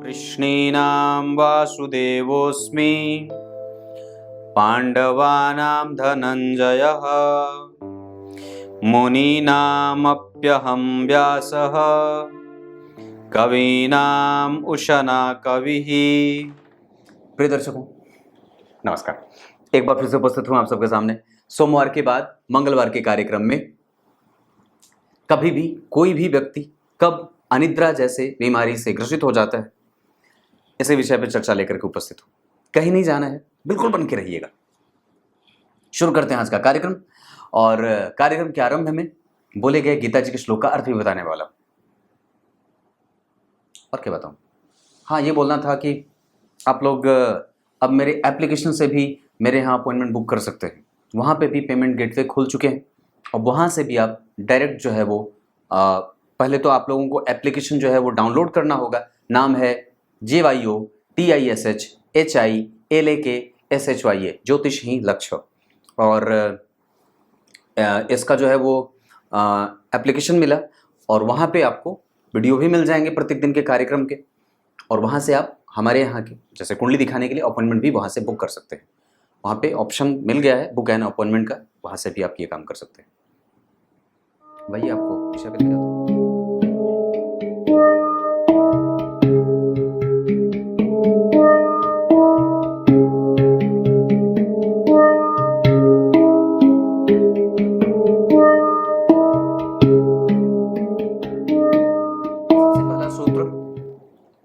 कृष्णेनां वासुदेवोऽस्मि पाण्डवानां धनञ्जयः मुनीनामप्यहं व्यासः कवीनां उशना कविः। प्रिय दर्शकों नमस्कार। एक बार फिर से उपस्थित हूं आप सबके सामने सोमवार के बाद मंगलवार के कार्यक्रम में। कभी भी कोई भी व्यक्ति कब अनिद्रा जैसे बीमारी से ग्रसित हो जाता है, इसी विषय पर चर्चा लेकर के उपस्थित हूं। कहीं नहीं जाना है, बिल्कुल बन के रहिएगा। शुरू करते हैं आज का कार्यक्रम। और कार्यक्रम के आरंभ में बोले गए गीता जी के श्लोक का अर्थ भी बताने वाला हूं। और क्या बताऊं, हाँ ये बोलना था कि आप लोग अब मेरे एप्लीकेशन से भी मेरे यहाँ अपॉइंटमेंट बुक कर सकते हैं। वहाँ पे भी पेमेंट गेटवे खुल चुके हैं और वहाँ से भी आप डायरेक्ट जो है वो पहले तो आप लोगों को एप्लीकेशन जो है वो डाउनलोड करना होगा। नाम है JYOTISHHILAKSHYA ज्योतिष ही लक्ष्य। और इसका जो है वो एप्लीकेशन मिला और वहाँ पे आपको वीडियो भी मिल जाएंगे प्रत्येक दिन के कार्यक्रम के। और वहाँ से आप हमारे यहाँ के जैसे कुंडली दिखाने के लिए अपॉइंटमेंट भी वहाँ से बुक कर सकते हैं। वहाँ पे ऑप्शन मिल गया है बुक एन अपॉइंटमेंट का, वहाँ से भी आप ये काम कर सकते हैं। वही आपको विषय पे लिखा था।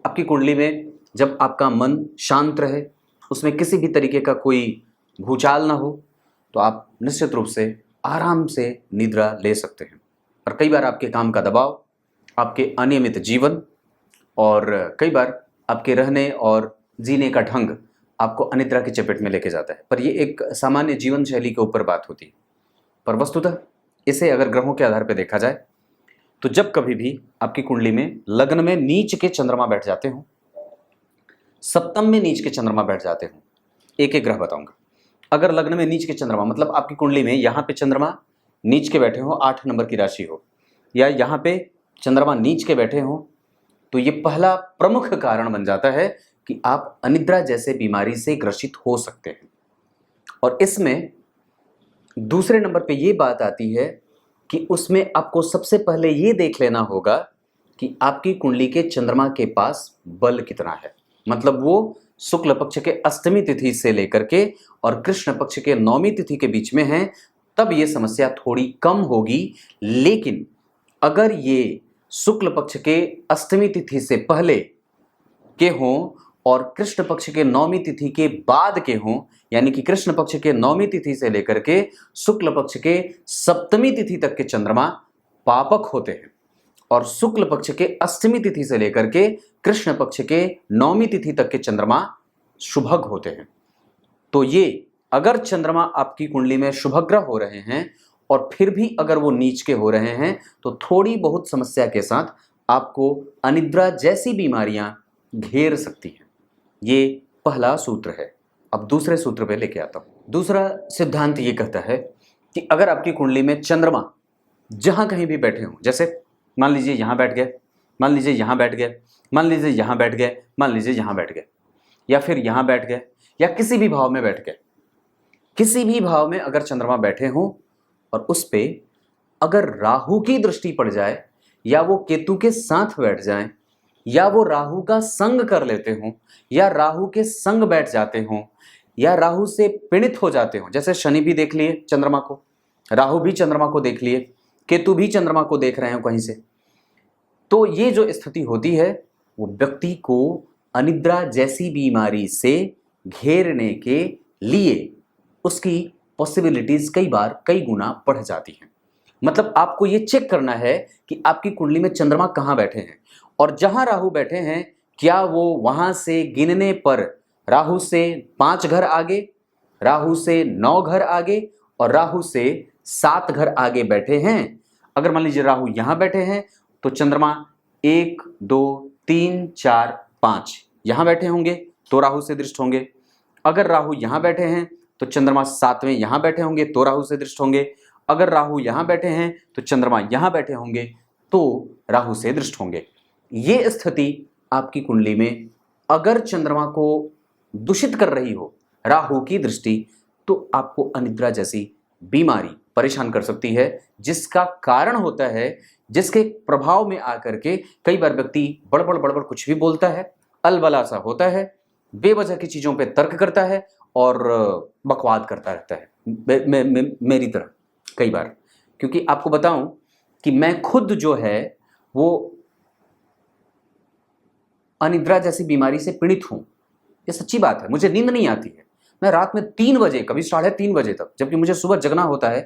आपकी कुंडली में जब आपका मन शांत रहे, उसमें किसी भी तरीके का कोई भूचाल ना हो, तो आप निश्चित रूप से आराम से निद्रा ले सकते हैं। और कई बार आपके काम का दबाव, आपके अनियमित जीवन और कई बार आपके रहने और जीने का ढंग आपको अनिद्रा की चपेट में लेके जाता है। पर ये एक सामान्य जीवन शैली के ऊपर बात होती है। पर वस्तुतः इसे अगर ग्रहों के आधार पर देखा जाए तो जब कभी भी आपकी कुंडली में लग्न में नीच के चंद्रमा बैठ जाते हो, सप्तम में नीच के चंद्रमा बैठ जाते हो, एक एक ग्रह बताऊंगा। अगर लग्न में नीच के चंद्रमा मतलब आपकी कुंडली में यहाँ पे चंद्रमा नीच के बैठे हो, 8 नंबर की राशि हो, या यहाँ पे चंद्रमा नीच के बैठे हो, तो ये पहला प्रमुख कारण बन जाता है कि आप अनिद्रा जैसे बीमारी से ग्रसित हो सकते हैं। और इसमें दूसरे नंबर पे ये बात आती है कि उसमें आपको सबसे पहले ये देख लेना होगा कि आपकी कुंडली के चंद्रमा के पास बल कितना है। मतलब वो शुक्ल पक्ष के अष्टमी तिथि से लेकर के और कृष्ण पक्ष के नौमी तिथि के बीच में है, तब ये समस्या थोड़ी कम होगी। लेकिन अगर ये शुक्ल पक्ष के अष्टमी तिथि से पहले के हों और कृष्ण पक्ष के नौमी तिथि के बाद के हों, यानी कि कृष्ण पक्ष के नौमी तिथि से लेकर के शुक्ल पक्ष के सप्तमी तिथि तक के चंद्रमा पापक होते हैं और शुक्ल पक्ष के अष्टमी तिथि से लेकर के कृष्ण पक्ष के नौमी तिथि तक के चंद्रमा शुभग होते हैं। तो ये अगर चंद्रमा आपकी कुंडली में शुभग्रह हो रहे हैं और फिर भी अगर वो नीच के हो रहे हैं तो थोड़ी बहुत समस्या के साथ आपको अनिद्रा जैसी बीमारियां घेर सकती हैं। ये पहला सूत्र है। अब दूसरे सूत्र पे लेके आता हूं। दूसरा सिद्धांत ये कहता है कि अगर आपकी कुंडली में चंद्रमा जहां कहीं भी बैठे हों, जैसे मान लीजिए यहां बैठ गए, मान लीजिए यहां बैठ गए, मान लीजिए यहां बैठ गए, मान लीजिए यहां बैठ गए, या फिर यहां बैठ गए, या किसी भी भाव में बैठ गए, किसी भी भाव में अगर चंद्रमा बैठे हों और उस पे अगर राहु की दृष्टि पड़ जाए, या वो केतु के साथ बैठ जाए, या वो राहु का संग कर लेते हों, या राहु के संग बैठ जाते हों, या राहु से पीड़ित हो जाते हों, जैसे शनि भी देख लिए चंद्रमा को, राहु भी चंद्रमा को देख लिए, केतु भी चंद्रमा को देख रहे हो कहीं से, तो ये जो स्थिति होती है वो व्यक्ति को अनिद्रा जैसी बीमारी से घेरने के लिए उसकी पॉसिबिलिटीज कई बार कई गुना बढ़ जाती हैं। मतलब आपको ये चेक करना है कि आपकी कुंडली में चंद्रमा कहाँ बैठे हैं और जहां राहु बैठे हैं क्या वो वहां से गिनने पर राहु से 5 घर आगे, राहु से 9 घर आगे और राहु से 7 घर आगे बैठे हैं। अगर मान लीजिए राहु यहां बैठे हैं तो चंद्रमा 1 2 3 4 5 यहां बैठे होंगे तो राहु से दृष्ट होंगे। अगर राहु यहां बैठे हैं तो चंद्रमा 7वें यहां बैठे होंगे तो राहु से दृष्ट होंगे। अगर राहु यहां बैठे हैं तो चंद्रमा यहां बैठे होंगे तो राहु से दृष्ट होंगे। ये स्थिति आपकी कुंडली में अगर चंद्रमा को दूषित कर रही हो राहु की दृष्टि, तो आपको अनिद्रा जैसी बीमारी परेशान कर सकती है, जिसका कारण होता है, जिसके प्रभाव में आकर के कई बार व्यक्ति बड़बड़ बड़बड़ कुछ भी बोलता है, अलबला सा होता है, बेवजह की चीजों पे तर्क करता है और बकवाद करता रहता है मेरी तरह कई बार। क्योंकि आपको बताऊं कि मैं खुद जो है वो अनिद्रा जैसी बीमारी से पीड़ित हूं। ये सच्ची बात है, मुझे नींद नहीं आती है। मैं रात में 3 बजे, कभी 3:30 बजे तक, जबकि मुझे सुबह जगना होता है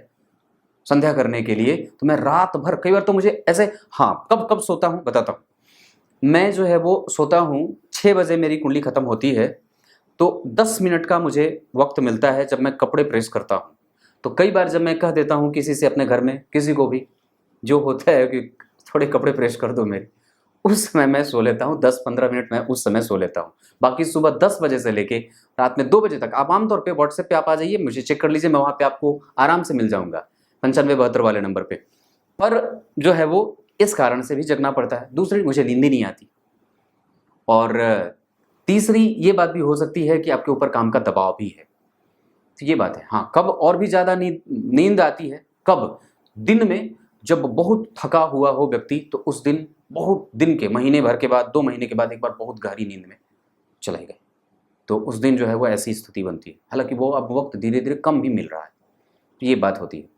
संध्या करने के लिए, तो मैं रात भर, कई बार तो मुझे ऐसे, हाँ, कब कब सोता हूं बताता हूं। मैं जो है वो सोता हूं 6 बजे, मेरी कुंडली खत्म होती है, तो 10 मिनट का मुझे वक्त मिलता है जब मैं कपड़े प्रेस करता हूं। तो कई बार जब मैं कह देता हूं किसी से, अपने घर में किसी को भी जो होता है कि थोड़े कपड़े प्रेस कर दो मेरे, उस समय मैं सो लेता हूँ। 10-15 मिनट मैं उस समय सो लेता हूँ। बाकी सुबह 10 बजे से लेके रात में 2 बजे तक आप आमतौर पे व्हाट्सएप पे आप आ जाइए, मुझे चेक कर लीजिए, मैं वहाँ पे आपको आराम से मिल जाऊँगा 9572 वाले नंबर पे। पर जो है वो इस कारण से भी जगना पड़ता है। दूसरी, मुझे नींद ही नहीं आती। और तीसरी ये बात भी हो सकती है कि आपके ऊपर काम का दबाव भी है। तो ये बात है। हाँ, कब और भी ज़्यादा नींद आती है, कब? दिन में जब बहुत थका हुआ हो व्यक्ति, तो उस दिन, बहुत दिन के, महीने भर के बाद, 2 महीने के बाद एक बार बहुत गहरी नींद में चले गए, तो उस दिन जो है वो ऐसी स्थिति बनती है। हालांकि वो अब वक्त धीरे धीरे कम भी मिल रहा है, तो ये बात होती है।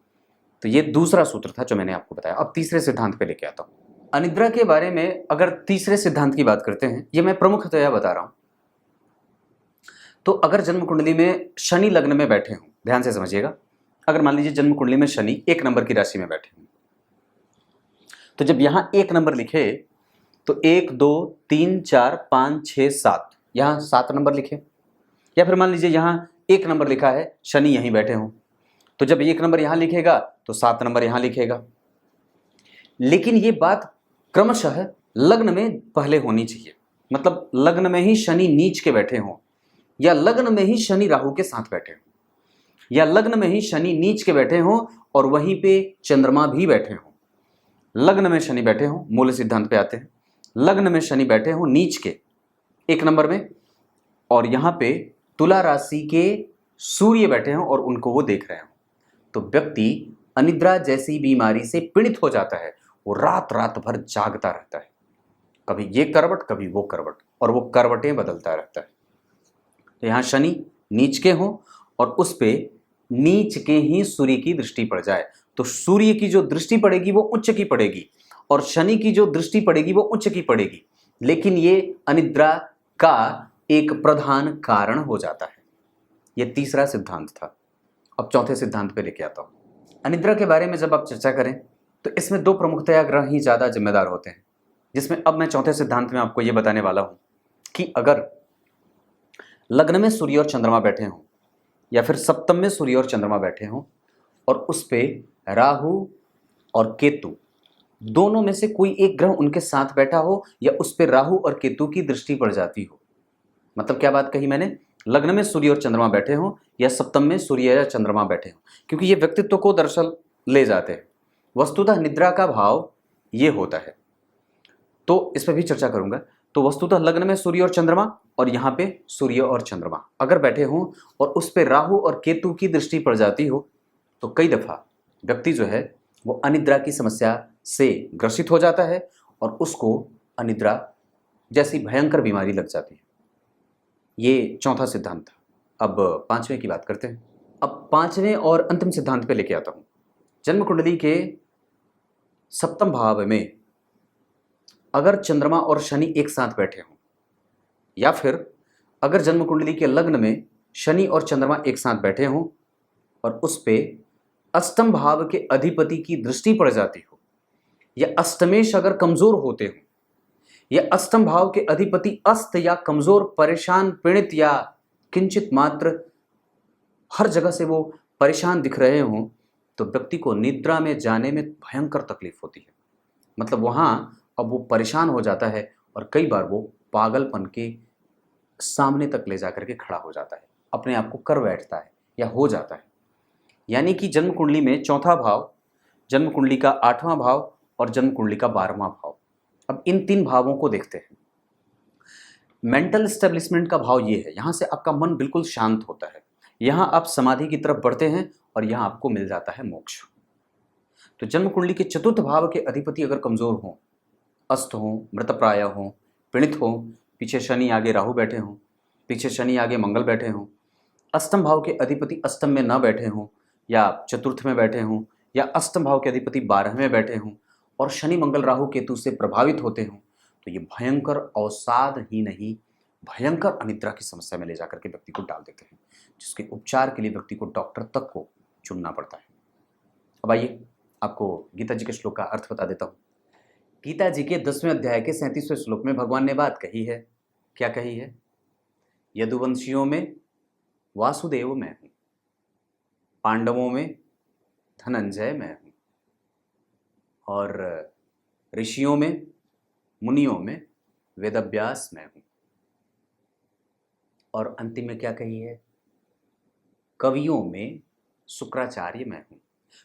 तो ये दूसरा सूत्र था जो मैंने आपको बताया। अब तीसरे सिद्धांत पे लेके आता हूँ। अनिद्रा के बारे में अगर तीसरे सिद्धांत की बात करते हैं, ये मैं प्रमुखतया बता रहा हूँ। तो अगर जन्म कुंडली में शनि लग्न में बैठे हों, ध्यान से समझिएगा, अगर मान लीजिए जन्म कुंडली में शनि 1 नंबर की राशि में बैठे हों, तो जब यहां 1 नंबर लिखे तो 1 2 3 4 5 6 7, यहां 7 नंबर लिखे। या फिर मान लीजिए यहां 1 नंबर लिखा है, शनि यहीं बैठे हों, तो जब 1 नंबर यहां लिखेगा तो 7 नंबर यहां लिखेगा। लेकिन ये बात क्रमशः लग्न में पहले होनी चाहिए। मतलब लग्न में ही शनि नीच के बैठे हों, या लग्न में ही शनि राहु के साथ बैठे हों, या लग्न में ही शनि नीच के बैठे हों और वहीं पे चंद्रमा भी बैठे हों। लग्न में शनि बैठे हों, मूल सिद्धांत पे आते हैं, लग्न में शनि बैठे हों नीच के 1 नंबर में, और यहां पे तुला राशि के सूर्य बैठे हों और उनको वो देख रहे हों, तो व्यक्ति अनिद्रा जैसी बीमारी से पीड़ित हो जाता है। वो रात रात भर जागता रहता है, कभी ये करवट कभी वो करवट, और वो करवटें बदलता रहता है। तो यहाँ शनि नीच के हों और उस पे नीच के ही सूर्य की दृष्टि पड़ जाए, तो सूर्य की जो दृष्टि पड़ेगी वो उच्च की पड़ेगी, और शनि की जो दृष्टि पड़ेगी वो उच्च की पड़ेगी। लेकिन ये अनिद्रा का एक प्रधान कारण हो जाता है। ये तीसरा सिद्धांत था। अब चौथे सिद्धांत पे लेके आता हूं। अनिद्रा के बारे में जब आप चर्चा करें तो इसमें 2 प्रमुखतया ग्रह ही ज्यादा जिम्मेदार होते हैं, जिसमें अब मैं चौथे सिद्धांत में आपको ये बताने वाला हूं कि अगर लग्न में सूर्य और चंद्रमा बैठे हों, या फिर सप्तम में सूर्य और चंद्रमा बैठे हों, और उस पे राहु और केतु दोनों में से कोई एक ग्रह उनके साथ बैठा हो, या उस पे राहु और केतु की दृष्टि पड़ जाती हो। मतलब क्या बात कही मैंने? लग्न में सूर्य और चंद्रमा बैठे हों, या सप्तम में सूर्य या चंद्रमा बैठे हों, क्योंकि ये व्यक्तित्व को दरअसल ले जाते हैं। वस्तुतः निद्रा का भाव ये होता है, तो इस पर भी चर्चा करूंगा। तो वस्तुतः लग्न में सूर्य और चंद्रमा, और यहाँ पे सूर्य और चंद्रमा अगर बैठे हों और उस पे राहु और केतु की दृष्टि पड़ जाती हो, तो कई दफा व्यक्ति जो है वो अनिद्रा की समस्या से ग्रसित हो जाता है और उसको अनिद्रा जैसी भयंकर बीमारी लग जाती है। ये चौथा सिद्धांत था। अब पांचवें की बात करते हैं। अब पांचवें और अंतिम सिद्धांत पे लेके आता हूं। जन्म कुंडली के सप्तम भाव में अगर चंद्रमा और शनि एक साथ बैठे हों, या फिर अगर जन्म कुंडली के लग्न में शनि और चंद्रमा एक साथ बैठे हों और उस पे अष्टम भाव के अधिपति की दृष्टि पड़ जाती हो, या अष्टमेश अगर कमजोर होते हो, या अष्टम भाव के अधिपति अस्त या कमजोर, परेशान, पीड़ित, या किंचित मात्र हर जगह से वो परेशान दिख रहे हों, तो व्यक्ति को निद्रा में जाने में भयंकर तकलीफ होती है। मतलब वहां अब वो परेशान हो जाता है और कई बार वो पागलपन के सामने तक ले जाकर के खड़ा हो जाता है, अपने आप को कर बैठता है या हो जाता है। यानी कि जन्म कुंडली में चौथा भाव, जन्म कुंडली का 8वां भाव और जन्म कुंडली का 12वां भाव, अब इन 3 भावों को देखते हैं। मेंटल स्टेब्लिशमेंट का भाव ये है, यहाँ से आपका मन बिल्कुल शांत होता है, यहाँ आप समाधि की तरफ बढ़ते हैं और यहाँ आपको मिल जाता है मोक्ष। तो जन्म कुंडली के चतुर्थ भाव के अधिपति अगर कमजोर हों, अस्त हों, मृतप्राय हों, पीड़ित हों, पीछे शनि आगे राहु बैठे हों, पीछे शनि आगे मंगल बैठे हों, अष्टम भाव के अधिपति अष्टम में न बैठे हों या चतुर्थ में बैठे हों, या अष्टम भाव के अधिपति 12वें में बैठे हों और शनि मंगल राहु केतु से प्रभावित होते हों, तो ये भयंकर अवसाद ही नहीं, भयंकर अनिद्रा की समस्या में ले जाकर के व्यक्ति को डाल देते हैं, जिसके उपचार के लिए व्यक्ति को डॉक्टर तक को चुनना पड़ता है। अब आइए आपको गीता जी के श्लोक का अर्थ बता देता हूँ। गीता जी के 10वें अध्याय के 37वें श्लोक में भगवान ने बात कही है। क्या कही है? यदुवंशियों में वासुदेव मैं हूँ, पांडवों में धनंजय मैं हूँ, और ऋषियों में मुनियों में वेदव्यास मैं हूँ, और अंतिम में क्या कही है? कवियों में शुक्राचार्य मैं हूँ।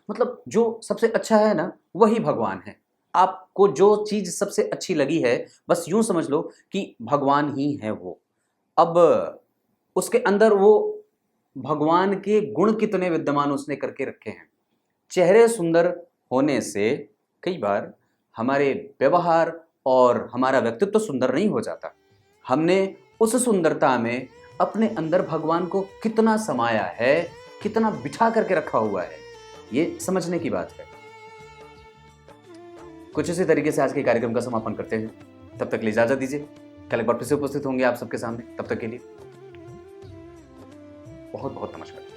मतलब जो सबसे अच्छा है ना, वही भगवान है। आपको जो चीज़ सबसे अच्छी लगी है, बस यूं समझ लो कि भगवान ही है वो। अब उसके अंदर वो भगवान के गुण कितने विद्यमान उसने करके रखे हैं। चेहरे सुंदर होने से कई बार हमारे व्यवहार और हमारा व्यक्तित्व सुंदर नहीं हो जाता। हमने उस सुंदरता में अपने अंदर भगवान को कितना समाया है, कितना बिठा करके रखा हुआ है, ये समझने की बात है। कुछ इसी तरीके से आज के कार्यक्रम का समापन करते हैं। तब तक के लिए इजाजत दीजिए। कल एक बार फिर से उपस्थित होंगे आप सबके सामने। तब तक के लिए बहुत बहुत नमस्कार।